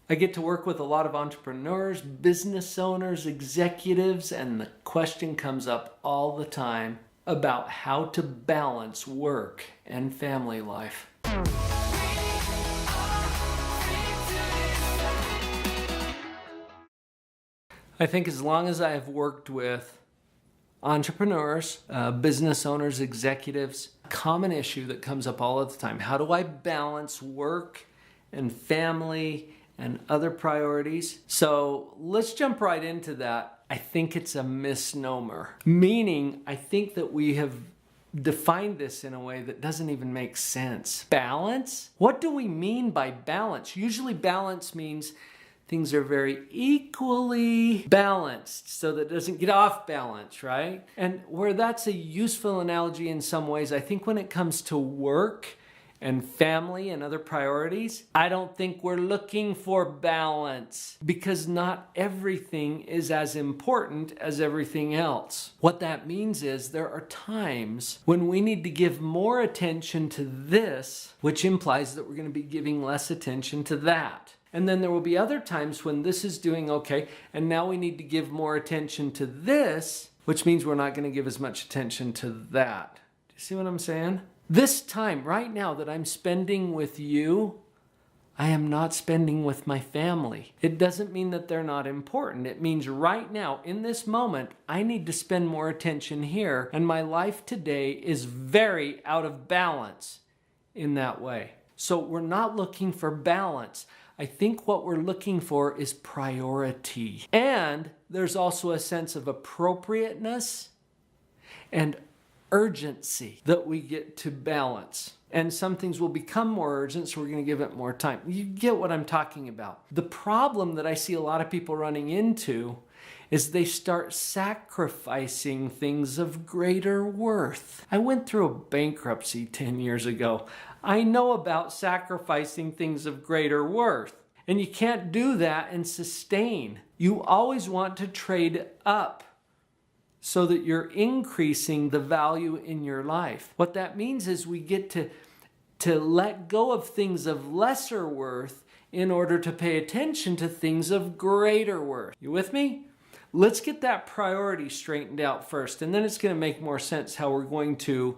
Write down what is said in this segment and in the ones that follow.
I get to work with a lot of entrepreneurs, business owners, executives, and the question comes up all the time about how to balance work and family life. I think as long as I have worked with entrepreneurs, business owners, executives, a common issue that comes up all of the time. How do I balance work and family and other priorities? So let's jump right into that. I think it's a misnomer, meaning I think that we have defined this in a way that doesn't even make sense. Balance? What do we mean by balance? Usually balance means things are very equally balanced so that it doesn't get off balance, right? And where that's a useful analogy in some ways, I think when it comes to work and family and other priorities, I don't think we're looking for balance because not everything is as important as everything else. What that means is there are times when we need to give more attention to this, which implies that we're going to be giving less attention to that. And then there will be other times when this is doing okay, and now we need to give more attention to this, which means we're not going to give as much attention to that. Do you see what I'm saying? This time, right now, that I'm spending with you, I am not spending with my family. It doesn't mean that they're not important. It means right now, in this moment, I need to spend more attention here, and my life today is very out of balance in that way. So we're not looking for balance. I think what we're looking for is priority. And there's also a sense of appropriateness and urgency that we get to balance. And some things will become more urgent, so we're going to give it more time. You get what I'm talking about. The problem that I see a lot of people running into is they start sacrificing things of greater worth. I went through a bankruptcy 10 years ago. I know about sacrificing things of greater worth. And you can't do that and sustain. You always want to trade up so that you're increasing the value in your life. What that means is we get to let go of things of lesser worth in order to pay attention to things of greater worth. You with me? Let's get that priority straightened out first, and then it's going to make more sense how we're going to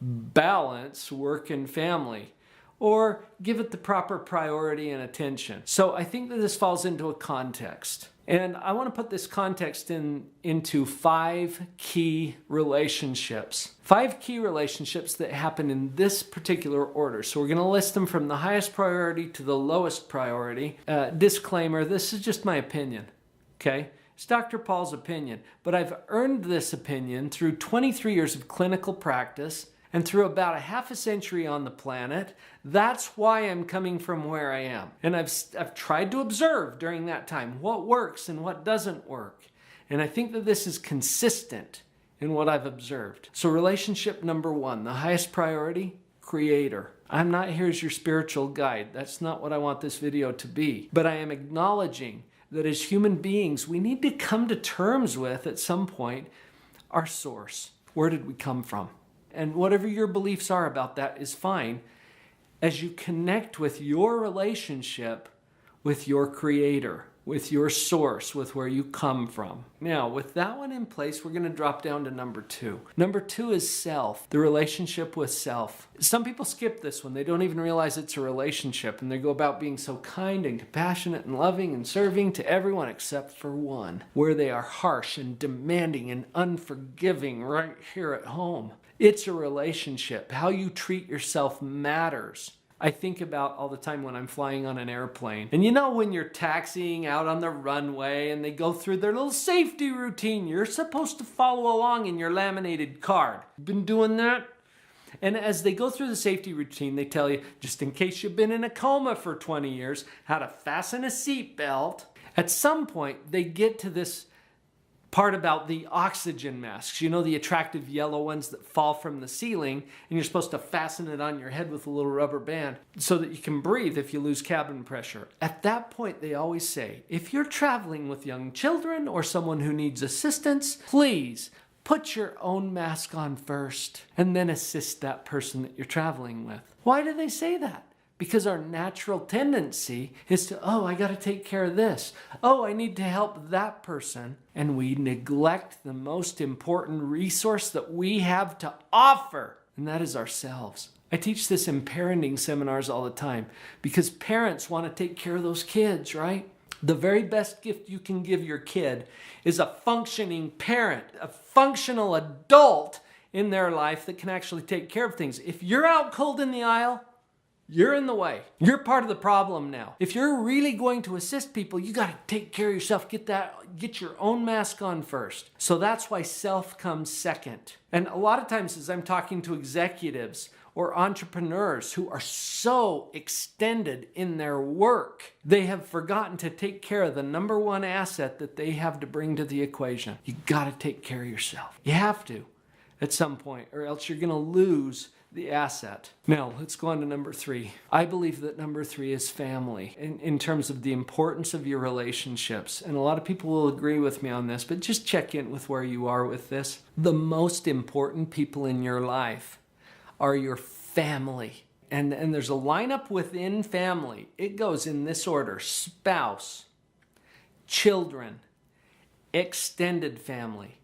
balance work and family, or give it the proper priority and attention. So I think that this falls into a context. And I want to put this context into 5 key relationships. 5 key relationships that happen in this particular order. So we're going to list them from the highest priority to the lowest priority. Disclaimer, this is just my opinion, okay? It's Dr. Paul's opinion, but I've earned this opinion through 23 years of clinical practice and through about a half a century on the planet. That's why I'm coming from where I am. And I've tried to observe during that time what works and what doesn't work. And I think that this is consistent in what I've observed. So relationship number 1, the highest priority, Creator. I'm not here as your spiritual guide. That's not what I want this video to be. But I am acknowledging that as human beings, we need to come to terms with, at some point, our source. Where did we come from? And whatever your beliefs are about that is fine as you connect with your relationship with your Creator, with your source, with where you come from. Now, with that one in place, we're going to drop down to number 2. Number 2 is self, the relationship with self. Some people skip this one. They don't even realize it's a relationship, and they go about being so kind and compassionate and loving and serving to everyone except for one, where they are harsh and demanding and unforgiving right here at home. It's a relationship. How you treat yourself matters. I think about all the time when I'm flying on an airplane. And you know when you're taxiing out on the runway and they go through their little safety routine, you're supposed to follow along in your laminated card. Been doing that? And as they go through the safety routine, they tell you, just in case you've been in a coma for 20 years, how to fasten a seatbelt. At some point, they get to this part about the oxygen masks, you know, the attractive yellow ones that fall from the ceiling, and you're supposed to fasten it on your head with a little rubber band so that you can breathe if you lose cabin pressure. At that point, they always say, if you're traveling with young children or someone who needs assistance, please put your own mask on first and then assist that person that you're traveling with. Why do they say that? Because our natural tendency is to, oh, I got to take care of this. Oh, I need to help that person. And we neglect the most important resource that we have to offer, and that is ourselves. I teach this in parenting seminars all the time because parents want to take care of those kids, right? The very best gift you can give your kid is a functioning parent, a functional adult in their life that can actually take care of things. If you're out cold in the aisle, you're in the way. You're part of the problem now. If you're really going to assist people, you got to take care of yourself. Get your own mask on first. So that's why self comes second. And a lot of times as I'm talking to executives or entrepreneurs who are so extended in their work, they have forgotten to take care of the number one asset that they have to bring to the equation. You got to take care of yourself. You have to at some point, or else you're going to lose the asset. Now, let's go on to number 3. I believe that number 3 is family in terms of the importance of your relationships. And a lot of people will agree with me on this, but just check in with where you are with this. The most important people in your life are your family. And there's a lineup within family. It goes in this order: spouse, children, extended family.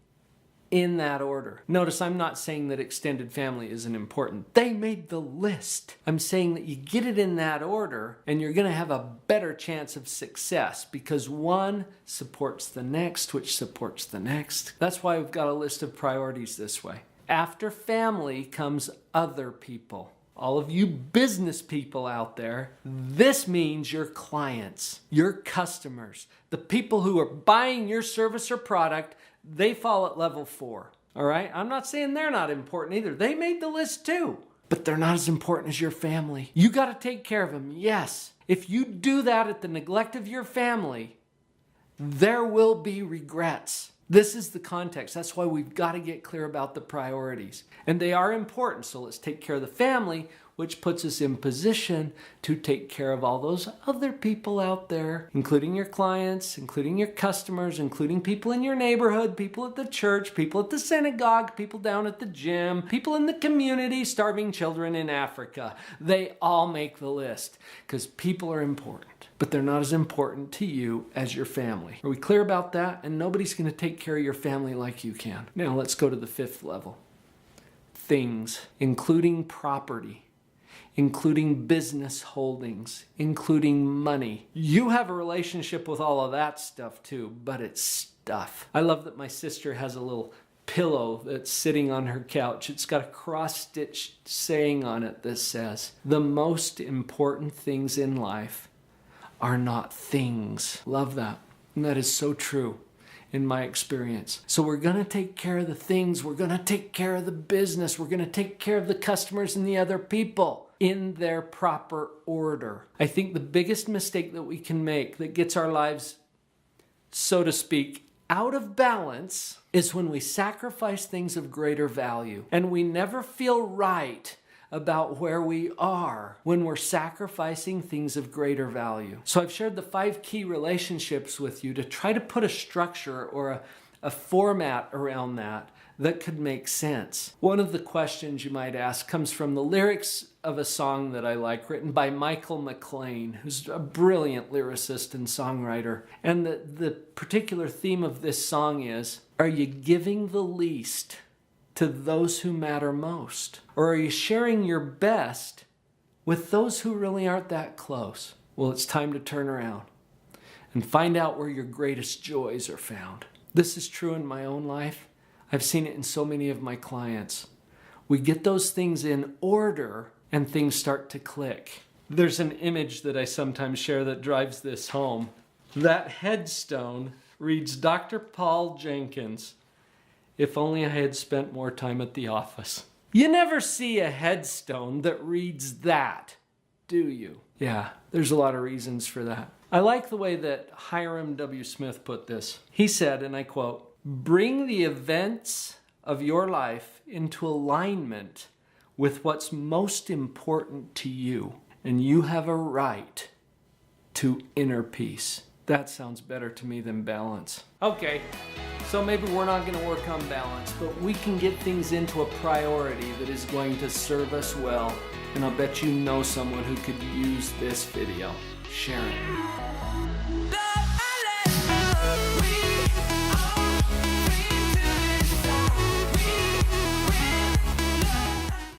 In that order. Notice I'm not saying that extended family isn't important. They made the list. I'm saying that you get it in that order and you're going to have a better chance of success because one supports the next, which supports the next. That's why we've got a list of priorities this way. After family comes other people. All of you business people out there, this means your clients, your customers, the people who are buying your service or product. They fall at level 4, all right? I'm not saying they're not important either. They made the list too, but they're not as important as your family. You got to take care of them, yes. If you do that at the neglect of your family, there will be regrets. This is the context. That's why we've got to get clear about the priorities. And they are important, so let's take care of the family, which puts us in position to take care of all those other people out there, including your clients, including your customers, including people in your neighborhood, people at the church, people at the synagogue, people down at the gym, people in the community, starving children in Africa. They all make the list because people are important, but they're not as important to you as your family. Are we clear about that? And nobody's going to take care of your family like you can. Now let's go to the 5th level. Things, including property, including business holdings, including money. You have a relationship with all of that stuff too, but it's stuff. I love that my sister has a little pillow that's sitting on her couch. It's got a cross-stitched saying on it that says, "The most important things in life are not things." Love that. And that is so true in my experience. So we're going to take care of the things. We're going to take care of the business. We're going to take care of the customers and the other people in their proper order. I think the biggest mistake that we can make that gets our lives, so to speak, out of balance is when we sacrifice things of greater value. And we never feel right about where we are when we're sacrificing things of greater value. So I've shared the 5 key relationships with you to try to put a structure or a format around that could make sense. One of the questions you might ask comes from the lyrics of a song that I like, written by Michael McLean, who's a brilliant lyricist and songwriter. And the particular theme of this song is, are you giving the least to those who matter most? Or are you sharing your best with those who really aren't that close? Well, it's time to turn around and find out where your greatest joys are found. This is true in my own life. I've seen it in so many of my clients. We get those things in order and things start to click. There's an image that I sometimes share that drives this home. That headstone reads, Dr. Paul Jenkins, if only I had spent more time at the office. You never see a headstone that reads that, do you? Yeah, there's a lot of reasons for that. I like the way that Hiram W. Smith put this. He said, and I quote, "Bring the events of your life into alignment with what's most important to you, and you have a right to inner peace." That sounds better to me than balance. Okay, so maybe we're not going to work on balance, but we can get things into a priority that is going to serve us well and I'll bet you know someone who could use this video. Share it.